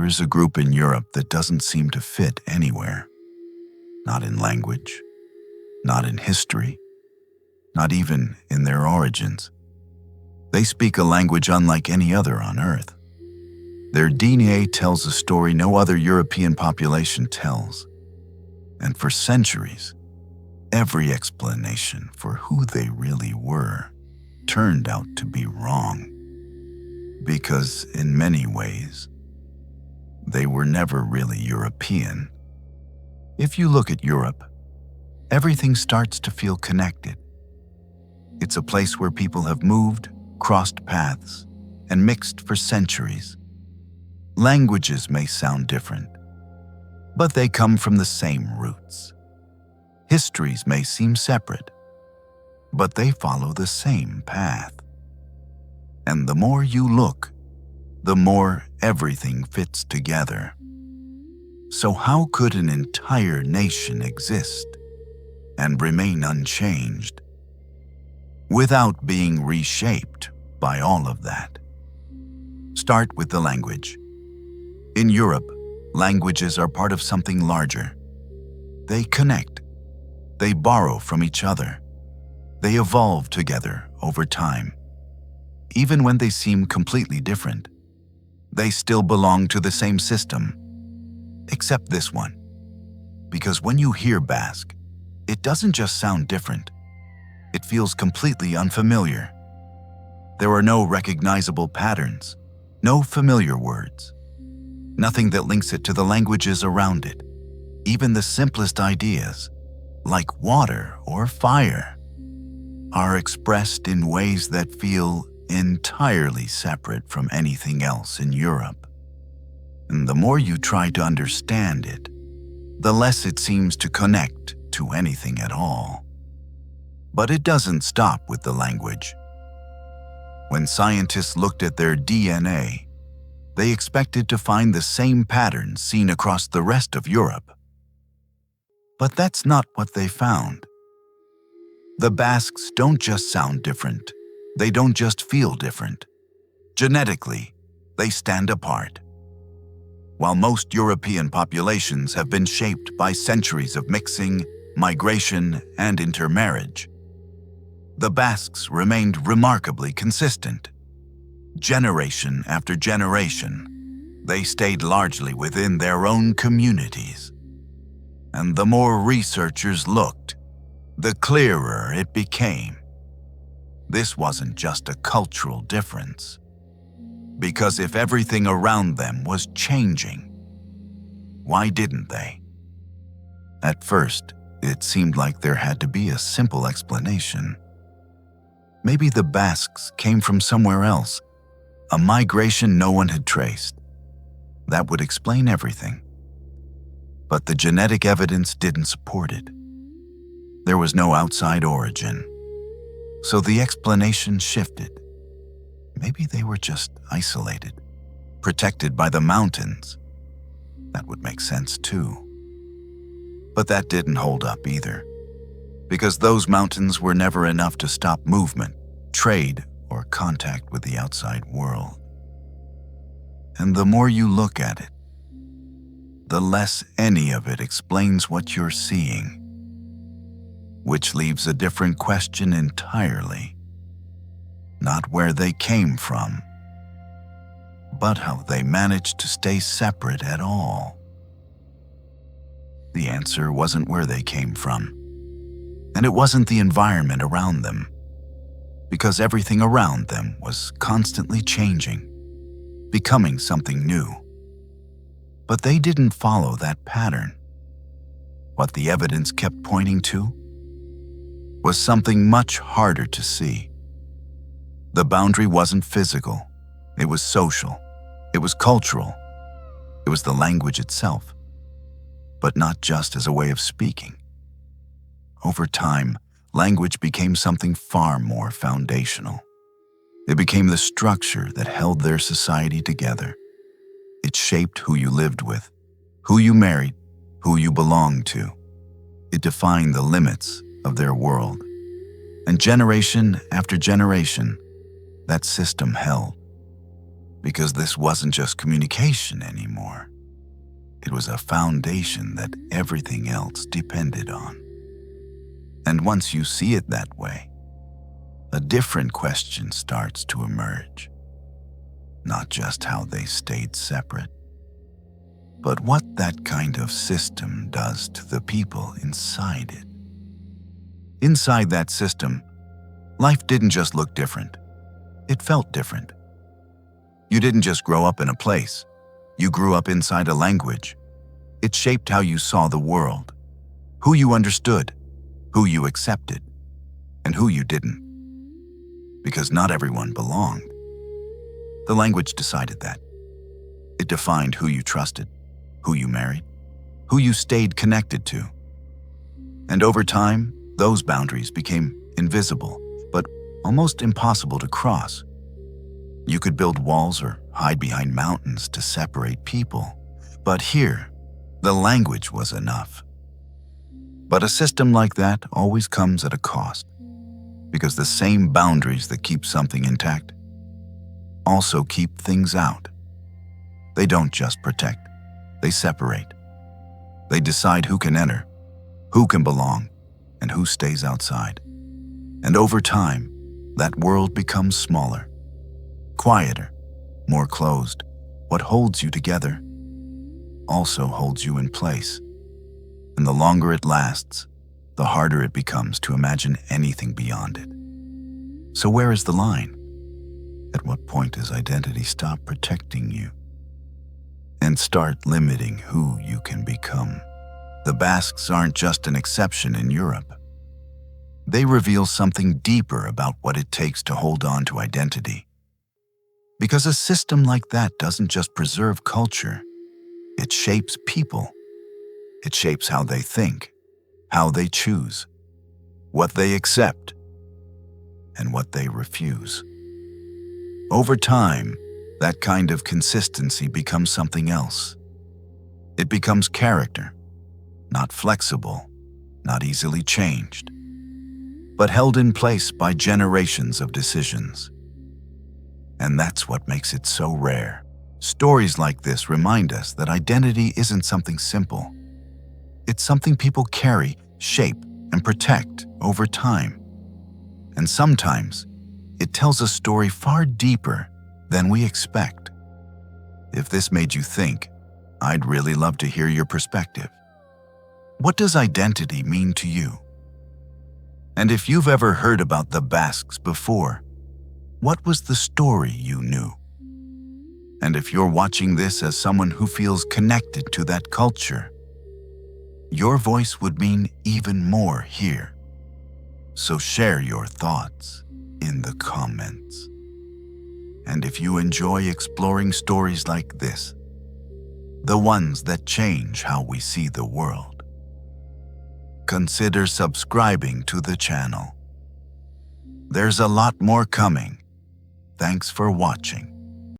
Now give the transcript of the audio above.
There is a group in Europe that doesn't seem to fit anywhere. Not in language, not in history, not even in their origins. They speak a language unlike any other on Earth. Their DNA tells a story no other European population tells. And for centuries, every explanation for who they really were turned out to be wrong. Because in many ways, they were never really European. If you look at Europe, everything starts to feel connected. It's a place where people have moved, crossed paths, and mixed for centuries. Languages may sound different, but they come from the same roots. Histories may seem separate, but they follow the same path. And the more you look, the more everything fits together. So how could an entire nation exist and remain unchanged without being reshaped by all of that? Start with the language. In Europe, languages are part of something larger. They connect. They borrow from each other. They evolve together over time. Even when they seem completely different, they still belong to the same system. Except this one. Because when you hear Basque, it doesn't just sound different. It feels completely unfamiliar. There are no recognizable patterns, no familiar words, nothing that links it to the languages around it. Even the simplest ideas, like water or fire, are expressed in ways that feel entirely separate from anything else in Europe. And the more you try to understand it, the less it seems to connect to anything at all. But it doesn't stop with the language. When scientists looked at their DNA, they expected to find the same patterns seen across the rest of Europe. But that's not what they found. The Basques don't just sound different. They don't just feel different. Genetically, they stand apart. While most European populations have been shaped by centuries of mixing, migration, and intermarriage, the Basques remained remarkably consistent. Generation after generation, they stayed largely within their own communities. And the more researchers looked, the clearer it became. This wasn't just a cultural difference. Because if everything around them was changing, why didn't they? At first, it seemed like there had to be a simple explanation. Maybe the Basques came from somewhere else, a migration no one had traced. That would explain everything. But the genetic evidence didn't support it. There was no outside origin. So the explanation shifted. Maybe they were just isolated, protected by the mountains. That would make sense too. But that didn't hold up either, because those mountains were never enough to stop movement, trade, or contact with the outside world. And the more you look at it, the less any of it explains what you're seeing. Which leaves a different question entirely. Not where they came from, but how they managed to stay separate at all. The answer wasn't where they came from, and it wasn't the environment around them, because everything around them was constantly changing, becoming something new. But they didn't follow that pattern. What the evidence kept pointing to was something much harder to see. The boundary wasn't physical, it was social, it was cultural, it was the language itself, but not just as a way of speaking. Over time, language became something far more foundational. It became the structure that held their society together. It shaped who you lived with, who you married, who you belonged to. It defined the limits of their world. And generation after generation, that system held. because this wasn't just communication anymore. It was a foundation that everything else depended on. And once you see it that way, a different question starts to emerge. Not just how they stayed separate, but what that kind of system does to the people inside it. Inside that system, life didn't just look different. It felt different. You didn't just grow up in a place. You grew up inside a language. It shaped how you saw the world, who you understood, who you accepted, and who you didn't. Because not everyone belonged. The language decided that. It defined who you trusted, who you married, who you stayed connected to. And over time, those boundaries became invisible, but almost impossible to cross. You could build walls or hide behind mountains to separate people, but here, the language was enough. But a system like that always comes at a cost, because the same boundaries that keep something intact also keep things out. They don't just protect, they separate. They decide who can enter, who can belong, and who stays outside. And over time, that world becomes smaller, quieter, more closed. What holds you together also holds you in place. And the longer it lasts, the harder it becomes to imagine anything beyond it. So where is the line? At what point does identity stop protecting you and start limiting who you can become? The Basques aren't just an exception in Europe. They reveal something deeper about what it takes to hold on to identity. Because a system like that doesn't just preserve culture, it shapes people. It shapes how they think, how they choose, what they accept, and what they refuse. Over time, that kind of consistency becomes something else. It becomes character, not flexible, not easily changed, but held in place by generations of decisions. And that's what makes it so rare. Stories like this remind us that identity isn't something simple. It's something people carry, shape, and protect over time. And sometimes, it tells a story far deeper than we expect. If this made you think, I'd really love to hear your perspective. What does identity mean to you? And if you've ever heard about the Basques before, what was the story you knew? And if you're watching this as someone who feels connected to that culture, your voice would mean even more here. So share your thoughts in the comments. And if you enjoy exploring stories like this, the ones that change how we see the world, consider subscribing to the channel. There's a lot more coming. Thanks for watching.